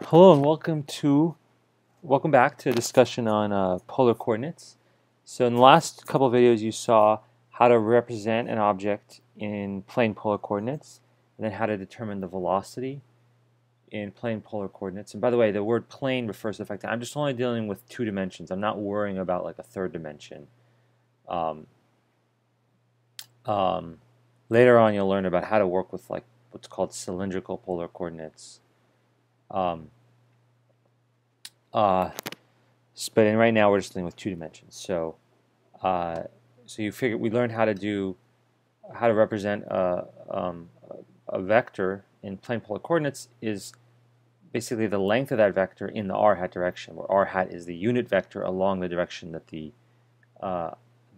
Hello and welcome back to a discussion on polar coordinates. So in the last couple of videos you saw how to represent an object in plane polar coordinates and then how to determine the velocity in plane polar coordinates. And by the way, the word plane refers to the fact that I'm just only dealing with 2 dimensions. I'm not worrying about like a 3rd dimension. Um, Later on you'll learn about how to work with like what's called cylindrical polar coordinates. Um, But right now we're just dealing with 2 dimensions. So you figure we learned how to represent a vector in plane polar coordinates is basically the length of that vector in the r hat direction, where r hat is the unit vector along the direction that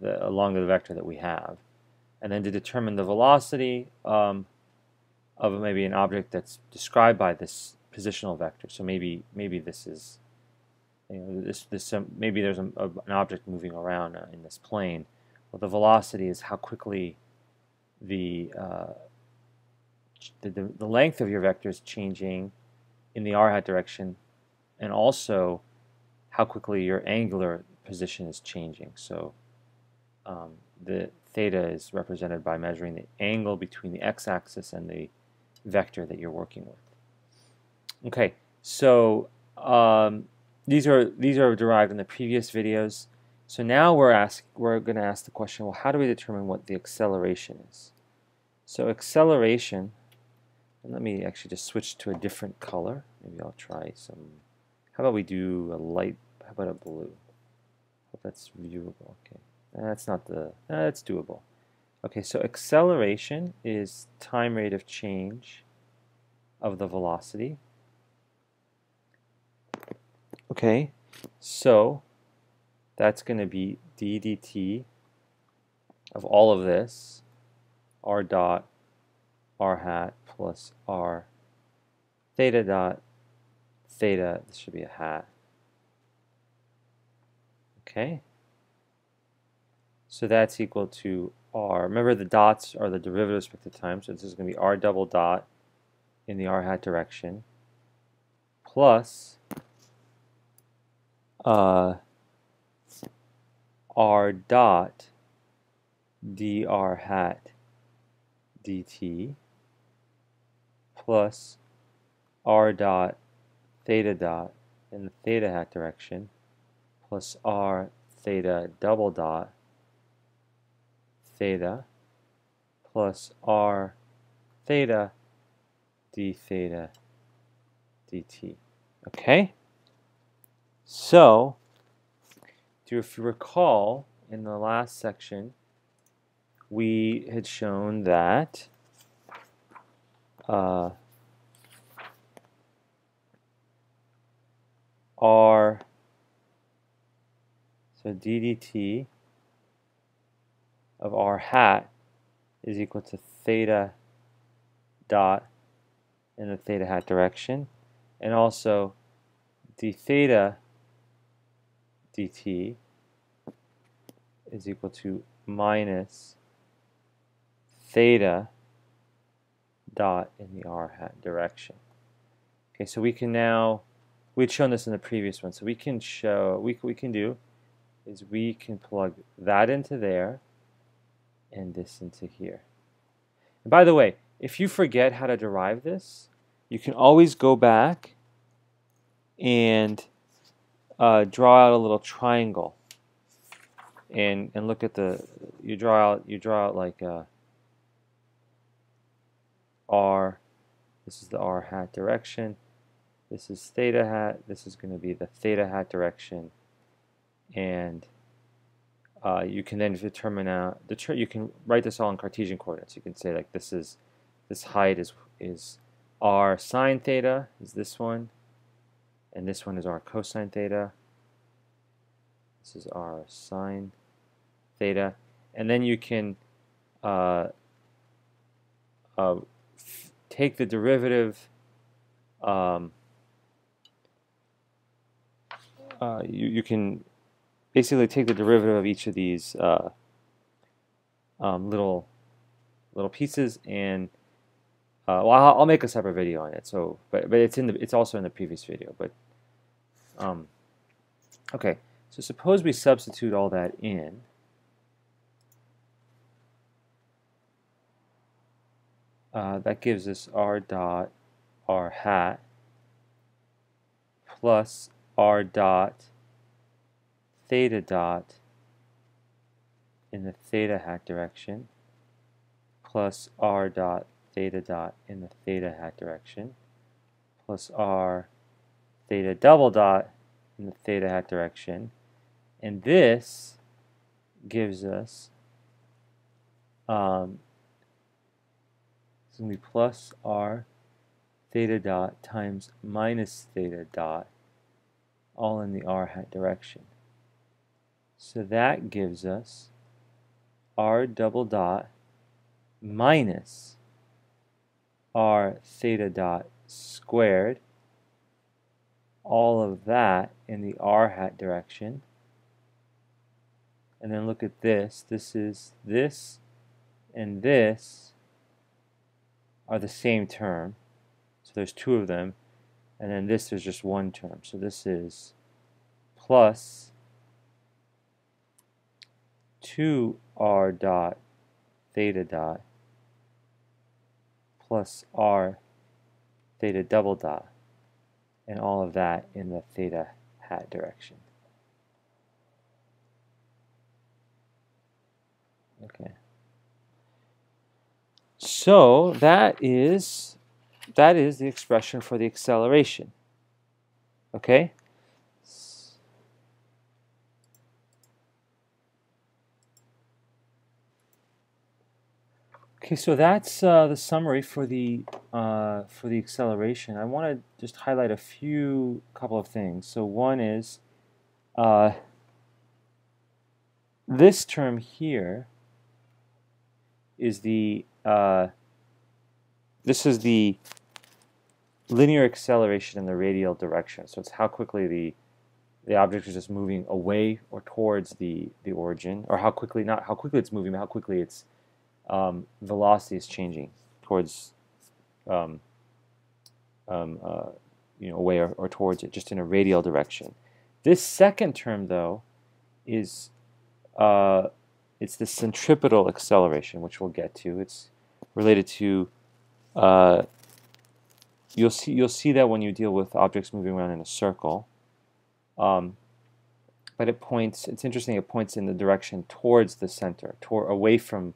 along the vector that we have, and then to determine the velocity of maybe an object that's described by this positional vector. So maybe this is maybe there's an object moving around in this plane. Well, the velocity is how quickly the length of your vector is changing in the r hat direction, and also how quickly your angular position is changing. So the theta is represented by measuring the angle between the x-axis and the vector that you're working with. Okay, so these are derived in the previous videos. So now we're going to ask the question, well, how do we determine what the acceleration is? So acceleration, and let me actually just switch to a different color. Maybe I'll try some. How about we do a light? How about a blue? Hope that's viewable. Okay, that's not the. That's doable. Okay, so acceleration is time rate of change of the velocity. Okay, so that's going to be d dt of all of this, r dot r hat plus r theta dot theta, this should be a hat. Okay, so that's equal to r. Remember the dots are the derivative with respect to time, so this is going to be r double dot in the r hat direction plus r dot dr hat dt plus r dot theta dot in the theta hat direction plus r theta double dot theta plus r theta d theta dt. Okay? So, if you recall, in the last section, we had shown that so ddt of r hat is equal to theta dot in the theta hat direction, and also d theta dt is equal to minus theta dot in the r hat direction. Okay, so we can now, we'd shown this in the previous one, so we can show, what we can do is we can plug that into there and this into here. And by the way, if you forget how to derive this, you can always go back and draw out a little triangle and look at you draw out like r, this is the r hat direction, this is theta hat, this is going to be the theta hat direction, and you can then determine out you can write this all in Cartesian coordinates. You can say like this height is r sine theta is this one, and this one is r cosine theta. This is r sine theta, and then you can take the derivative. You can basically take the derivative of each of these little pieces and well, I'll make a separate video on it. So, but it's also in the previous video. But okay. So suppose we substitute all that in. That gives us r dot r hat plus r dot theta dot in the theta hat direction plus r dot theta dot in the theta hat direction plus r theta double dot in the theta hat direction, and this gives us it's going to be plus r theta dot times minus theta dot, all in the r hat direction. So that gives us r double dot minus r theta dot squared, all of that in the r hat direction. And then look at this. This and this are the same term. So there's two of them. And then this is just one term. So this is plus 2r dot theta dot plus r theta double dot, and all of that in the theta hat direction. Okay. So that is the expression for the acceleration. Okay? Okay, so that's the summary for the acceleration. I want to just highlight a couple of things. So one is this term here is this is the linear acceleration in the radial direction. So it's how quickly the object is just moving away or towards the origin, or how quickly, not how quickly it's moving, but how quickly its velocity is changing towards away or towards it, just in a radial direction. This second term, though, is it's the centripetal acceleration, which we'll get to. It's related to you'll see that when you deal with objects moving around in a circle. But it's interesting, it points in the direction towards the center, away from.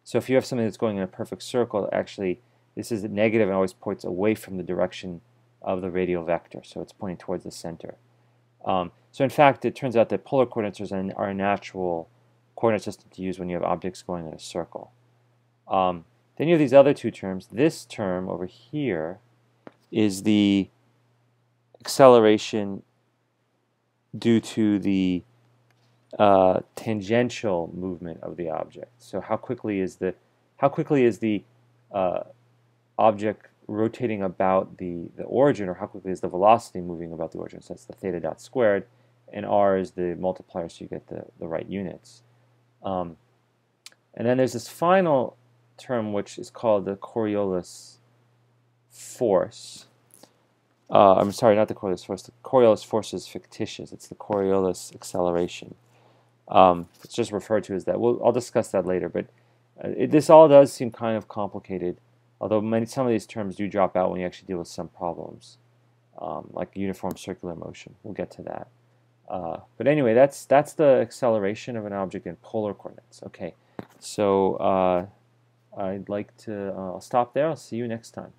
So if you have something that's going in a perfect circle, actually this is negative and always points away from the direction of the radial vector, so it's pointing towards the center. So in fact, it turns out that polar coordinates are a natural coordinate system to use when you have objects going in a circle. Then you have these other two terms. This term over here is the acceleration due to the tangential movement of the object. So how quickly is the object rotating about the origin, or how quickly is the velocity moving about the origin? So that's the theta dot squared, and r is the multiplier, so you get the right units. And then there's this final term which is called the Coriolis force. I'm sorry, not the Coriolis force. The Coriolis force is fictitious. It's the Coriolis acceleration. It's just referred to as that. I'll discuss that later. But this all does seem kind of complicated, although some of these terms do drop out when you actually deal with some problems, like uniform circular motion. We'll get to that. But anyway, that's the acceleration of an object in polar coordinates. Okay, so I'll stop there. I'll see you next time.